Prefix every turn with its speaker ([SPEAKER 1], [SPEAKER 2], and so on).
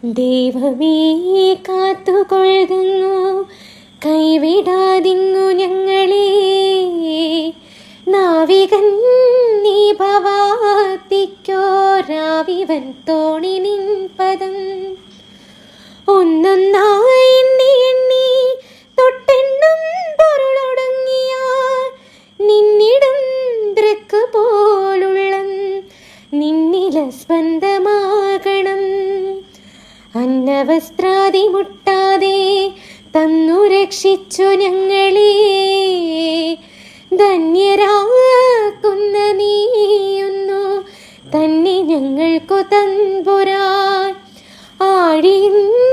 [SPEAKER 1] ദൈവമേ കാത്തുകൊള്ളുന്നു, കൈവിടാതിങ്ങു ഞങ്ങളെ. നാവികൻ നീ ഭവാത്തിക്കോരാവിവൻ തോണി നിൻ പദം. ഒന്നൊന്നായി എണ്ണി എണ്ണി തൊട്ടെണ്ണും പൊരുളൊടുങ്ങിയാൽ നിന്നിടും ദൃക്ക് പോലുള്ളം നിന്നില സ്പന്ദമാകണം. അന്നവസ്ത്രാദി മുട്ടാതെ തന്നു രക്ഷിച്ചു ഞങ്ങളെ. ധന്യരാക്കുന്ന നീയൊന്നു തന്നെ ഞങ്ങൾക്കു തമ്പുരാൻ. ആഴിയും